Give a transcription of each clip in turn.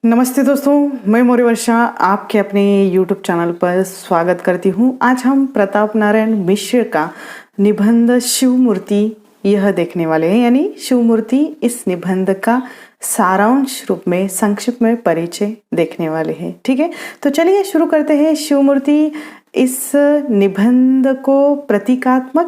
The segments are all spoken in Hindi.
नमस्ते दोस्तों, मैं मौर्य वर्षा आपके अपने YouTube चैनल पर स्वागत करती हूँ। आज हम प्रताप नारायण मिश्र का निबंध शिव मूर्ति यह देखने वाले हैं, यानी शिव मूर्ति इस निबंध का सारांश रूप में संक्षिप्त में परिचय देखने वाले हैं। ठीक है, तो चलिए शुरू करते हैं। शिव मूर्ति इस निबंध को प्रतीकात्मक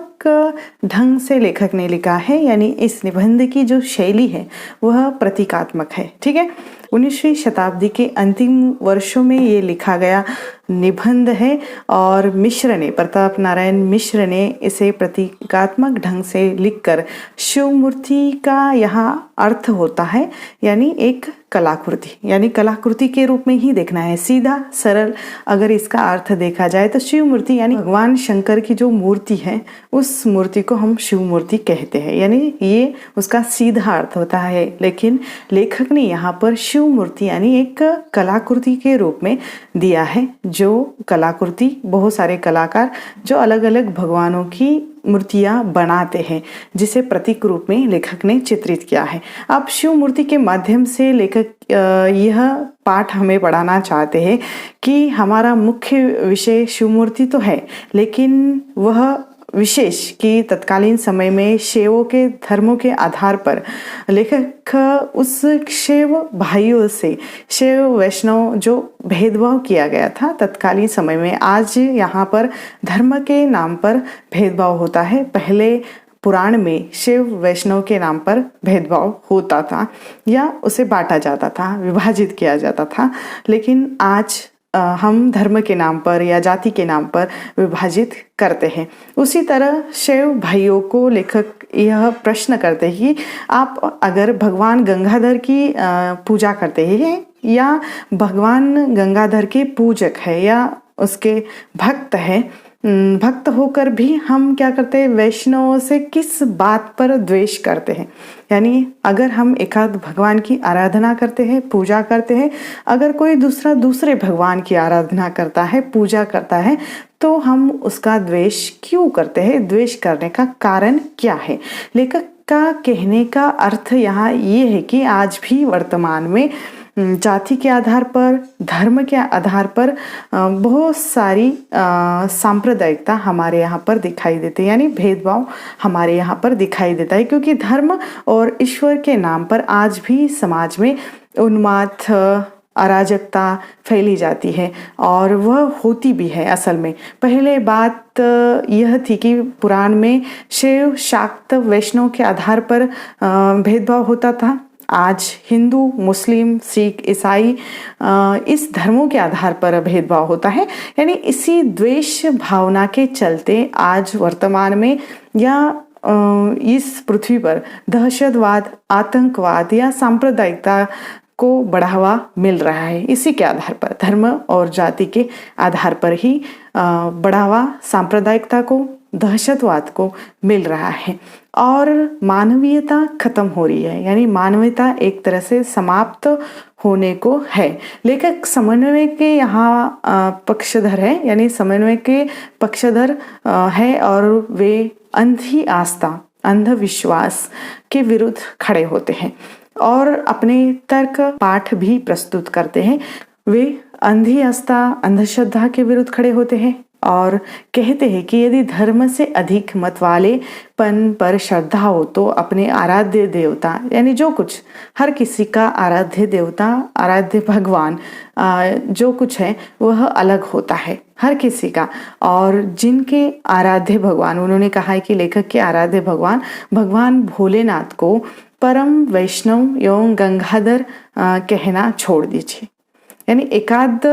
ढंग से लेखक ने लिखा है, यानी इस निबंध की जो शैली है वह प्रतीकात्मक है। ठीक है, 19वीं शताब्दी के अंतिम वर्षों में ये लिखा गया निबंध है और मिश्र ने, प्रताप नारायण मिश्र ने इसे प्रतीकात्मक ढंग से लिखकर शिव मूर्ति का यहाँ अर्थ होता है, यानी एक कलाकृति, यानी कलाकृति के रूप में ही देखना है। सीधा सरल अगर इसका अर्थ देखा जाए तो शिव मूर्ति यानी भगवान शंकर की जो मूर्ति है उस मूर्ति को हम शिव मूर्ति कहते हैं, यानी ये उसका सीधा अर्थ होता है। लेकिन लेखक ने यहाँ पर शिव मूर्ति यानी एक कलाकृति के रूप में दिया है, जो कलाकृति बहुत सारे कलाकार जो अलग अलग भगवानों की मूर्तियां बनाते हैं, जिसे प्रतीक रूप में लेखक ने चित्रित किया है। अब शिव मूर्ति के माध्यम से लेखक यह पाठ हमें पढ़ाना चाहते हैं कि हमारा मुख्य विषय शिव मूर्ति तो है, लेकिन वह विशेष कि तत्कालीन समय में शैवों के धर्मों के आधार पर लेखक उस शैव भाइयों से, शैव वैष्णव जो भेदभाव किया गया था तत्कालीन समय में, आज यहाँ पर धर्म के नाम पर भेदभाव होता है। पहले पुराण में शैव वैष्णव के नाम पर भेदभाव होता था या उसे बांटा जाता था, विभाजित किया जाता था, लेकिन आज हम धर्म के नाम पर या जाति के नाम पर विभाजित करते हैं। उसी तरह शैव भाइयों को लेखक यह प्रश्न करते हैं कि आप अगर भगवान गंगाधर की पूजा करते हैं या भगवान गंगाधर के पूजक है या उसके भक्त है, भक्त होकर भी हम क्या करते हैं, वैष्णवों से किस बात पर द्वेष करते हैं। यानी अगर हम एकाध भगवान की आराधना करते हैं, पूजा करते हैं, अगर कोई दूसरे भगवान की आराधना करता है, पूजा करता है, तो हम उसका द्वेष क्यों करते हैं, द्वेष करने का कारण क्या है। लेखक का कहने का अर्थ यहाँ ये है कि आज भी वर्तमान में जाति के आधार पर, धर्म के आधार पर बहुत सारी सांप्रदायिकता हमारे यहाँ पर दिखाई देती है, यानी भेदभाव हमारे यहाँ पर दिखाई देता है, क्योंकि धर्म और ईश्वर के नाम पर आज भी समाज में उन्माद, अराजकता फैली जाती है और वह होती भी है। असल में पहले बात यह थी कि पुराण में शैव, शाक्त, वैष्णव के आधार पर भेदभाव होता था। आज हिंदू, मुस्लिम, सिख, ईसाई इस धर्मों के आधार पर भेदभाव होता है। यानी इसी द्वेष भावना के चलते आज वर्तमान में या इस पृथ्वी पर दहशतवाद, आतंकवाद या सांप्रदायिकता को बढ़ावा मिल रहा है। इसी के आधार पर, धर्म और जाति के आधार पर ही बढ़ावा सांप्रदायिकता को, दहशतवाद को मिल रहा है और मानवीयता खत्म हो रही है, यानी मानवीयता एक तरह से समाप्त होने को है। लेखक समन्वय के यहाँ पक्षधर है, यानी समन्वय के पक्षधर है और वे अंधी आस्था, अंधविश्वास के विरुद्ध खड़े होते हैं और अपने तर्क पाठ भी प्रस्तुत करते हैं। वे अंधी आस्था, अंधश्रद्धा के विरुद्ध खड़े होते हैं और कहते हैं कि यदि धर्म से अधिक मत वाले पन पर श्रद्धा हो तो अपने आराध्य देवता, यानी जो कुछ, हर किसी का आराध्य देवता, आराध्य भगवान जो कुछ है वह अलग होता है हर किसी का। और जिनके आराध्य भगवान, उन्होंने कहा है कि लेखक के आराध्य भगवान भोलेनाथ को परम वैष्णव एवं गंगाधर कहना छोड़ दीजिए। यानी एकाध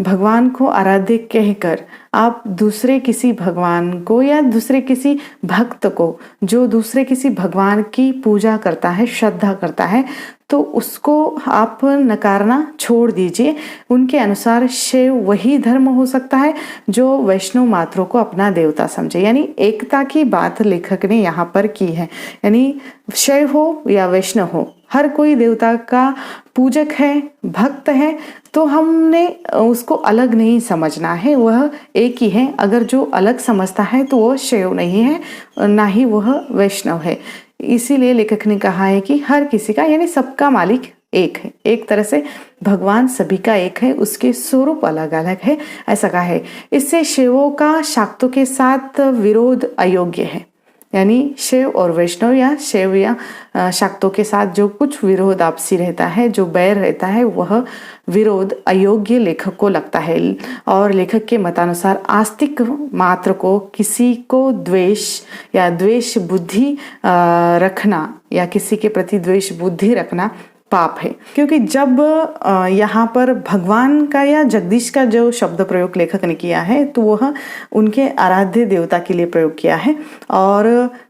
भगवान को आराध्य कहकर आप दूसरे किसी भगवान को या दूसरे किसी भक्त को जो दूसरे किसी भगवान की पूजा करता है, श्रद्धा करता है, तो उसको आप नकारना छोड़ दीजिए। उनके अनुसार शैव वही धर्म हो सकता है जो वैष्णव मात्रों को अपना देवता समझे। यानी एकता की बात लेखक ने यहाँ पर की है, यानी शैव हो या वैष्णव हो, हर कोई देवता का पूजक है, भक्त है, तो हमने उसको अलग नहीं समझना है, वह एक ही है। अगर जो अलग समझता है तो वह शैव नहीं है, ना ही वह वैष्णव है। इसीलिए लेखक ने कहा है कि हर किसी का, यानी सबका मालिक एक है। एक तरह से भगवान सभी का एक है, उसके स्वरूप अलग अलग है, ऐसा कहा है। इससे शिवों का शाक्तों के साथ विरोध अयोग्य है, यानी शैव और वैष्णव या शैव या शाक्तों के साथ जो कुछ विरोध आपसी रहता है, जो बैर रहता है, वह विरोध अयोग्य लेखक को लगता है। और लेखक के मतानुसार आस्तिक मात्र को किसी को द्वेष या द्वेष बुद्धि रखना या किसी के प्रति द्वेष बुद्धि रखना पाप है, क्योंकि जब यहाँ पर भगवान का या जगदीश का जो शब्द प्रयोग लेखक ने किया है तो वह उनके आराध्य देवता के लिए प्रयोग किया है। और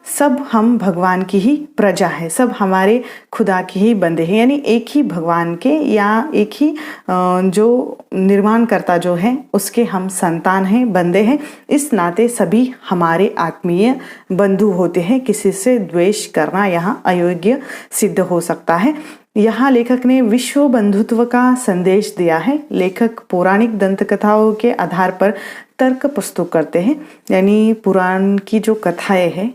सब हम भगवान की ही प्रजा है, सब हमारे खुदा की ही बंदे हैं, यानी एक ही भगवान के या एक ही जो निर्माणकर्ता जो है उसके हम संतान हैं, बंदे हैं। इस नाते सभी हमारे आत्मीय बंधु होते हैं। किसी से द्वेष करना यहाँ अयोग्य सिद्ध हो सकता है। यहाँ लेखक ने विश्व बंधुत्व का संदेश दिया है। लेखक पौराणिक दंत कथाओं के आधार पर तर्क प्रस्तुत करते हैं, यानी पुराण की जो कथाएं हैं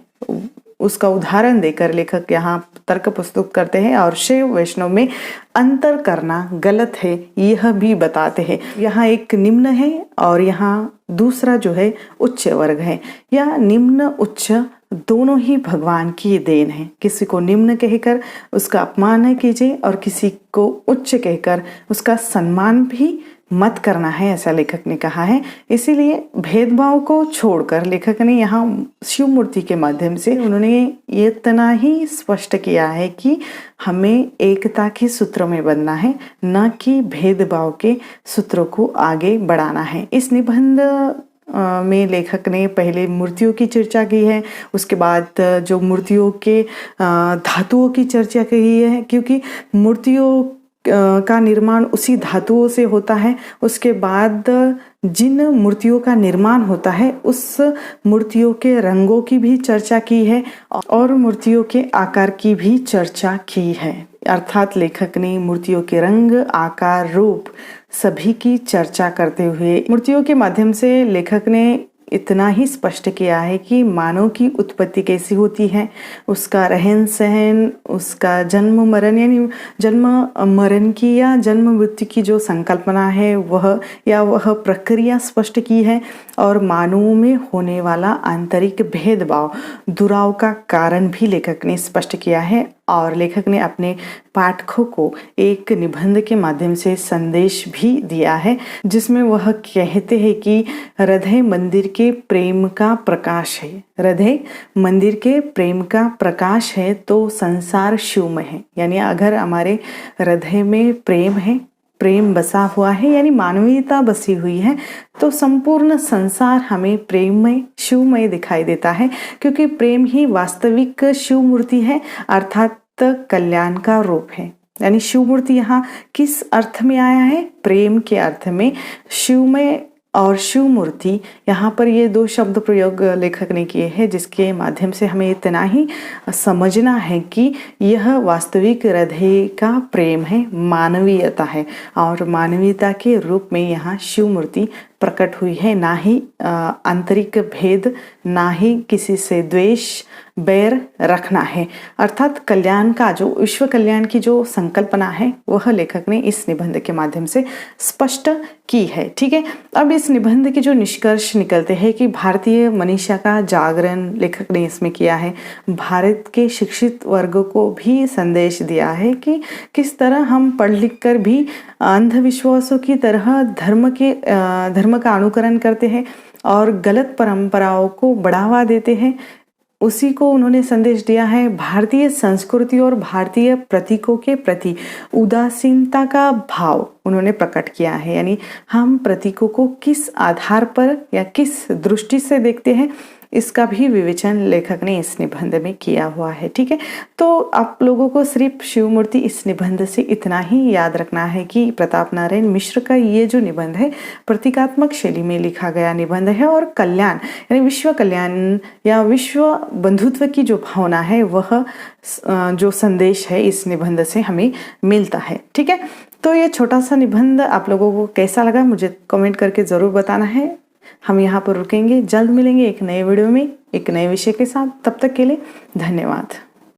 उसका उदाहरण देकर लेखक यहाँ तर्क प्रस्तुत करते हैं और शैव वैष्णव में अंतर करना गलत है यह भी बताते हैं। यहाँ एक निम्न है और यहाँ दूसरा जो है उच्च वर्ग है। यह निम्न उच्च दोनों ही भगवान की देन है। किसी को निम्न कहकर उसका अपमान न कीजिए और किसी को उच्च कहकर उसका सम्मान भी मत करना है, ऐसा लेखक ने कहा है। इसीलिए भेदभाव को छोड़कर लेखक ने यहाँ शिव मूर्ति के माध्यम से उन्होंने ये इतना ही स्पष्ट किया है कि हमें एकता के सूत्र में बंधना है, न कि भेदभाव के सूत्रों को आगे बढ़ाना है। इस निबंध में लेखक ने पहले मूर्तियों की चर्चा की है, उसके बाद जो मूर्तियों के धातुओं की चर्चा की है, क्योंकि मूर्तियों का निर्माण उसी धातुओं से होता है। उसके बाद जिन मूर्तियों का निर्माण होता है उस मूर्तियों के रंगों की भी चर्चा की है और मूर्तियों के आकार की भी चर्चा की है। अर्थात लेखक ने मूर्तियों के रंग, आकार, रूप सभी की चर्चा करते हुए मूर्तियों के माध्यम से लेखक ने इतना ही स्पष्ट किया है कि मानव की उत्पत्ति कैसी होती है, उसका रहन सहन, उसका जन्म मरण, यानी जन्म मरण की या जन्म मृत्यु की जो संकल्पना है वह प्रक्रिया स्पष्ट की है और मानवों में होने वाला आंतरिक भेदभाव दुराव का कारण भी लेखक ने स्पष्ट किया है। और लेखक ने अपने पाठकों को एक निबंध के माध्यम से संदेश भी दिया है, जिसमें वह कहते हैं कि हृदय मंदिर के प्रेम का प्रकाश है। हृदय मंदिर के प्रेम का प्रकाश है तो संसार शिवमय है, यानी अगर हमारे हृदय में प्रेम है, प्रेम बसा हुआ है, यानी मानवीयता बसी हुई है, तो संपूर्ण संसार हमें प्रेममय शिवमय दिखाई देता है, क्योंकि प्रेम ही वास्तविक शिव मूर्ति है, अर्थात कल्याण का रूप है। यानी शिव मूर्ति यहाँ किस अर्थ में आया है? प्रेम के अर्थ में। शिवमय और शिव मूर्ति, यहाँ पर ये दो शब्द प्रयोग लेखक ने किए हैं, जिसके माध्यम से हमें इतना ही समझना है कि यह वास्तविक हृदय का प्रेम है, मानवीयता है और मानवीयता के रूप में यहाँ शिव मूर्ति प्रकट हुई है। ना ही आंतरिक भेद, ना ही किसी से द्वेष बैर रखना है, अर्थात कल्याण का जो विश्व कल्याण की जो संकल्पना है वह लेखक ने इस निबंध के माध्यम से स्पष्ट की है। ठीक है, अब इस निबंध के जो निष्कर्ष निकलते हैं कि भारतीय मनीषा का जागरण लेखक ने इसमें किया है। भारत के शिक्षित वर्ग को भी संदेश दिया है कि किस तरह हम पढ़ लिख कर भी अंधविश्वासों की तरह धर्म का अनुकरण करते हैं और गलत परंपराओं को बढ़ावा देते हैं। उसी को उन्होंने संदेश दिया है। भारतीय संस्कृति और भारतीय प्रतीकों के प्रति उदासीनता का भाव उन्होंने प्रकट किया है, यानी हम प्रतीकों को किस आधार पर या किस दृष्टि से देखते हैं इसका भी विवेचन लेखक ने इस निबंध में किया हुआ है। ठीक है, तो आप लोगों को सिर्फ शिव मूर्ति इस निबंध से इतना ही याद रखना है कि प्रताप नारायण मिश्र का ये जो निबंध है प्रतीकात्मक शैली में लिखा गया निबंध है और कल्याण यानी विश्व कल्याण या विश्व बंधुत्व की जो भावना है वह जो संदेश है इस निबंध से हमें मिलता है। ठीक है, तो ये छोटा सा निबंध आप लोगों को कैसा लगा मुझे कमेंट करके ज़रूर बताना है। हम यहाँ पर रुकेंगे, जल्द मिलेंगे एक नए वीडियो में एक नए विषय के साथ। तब तक के लिए धन्यवाद।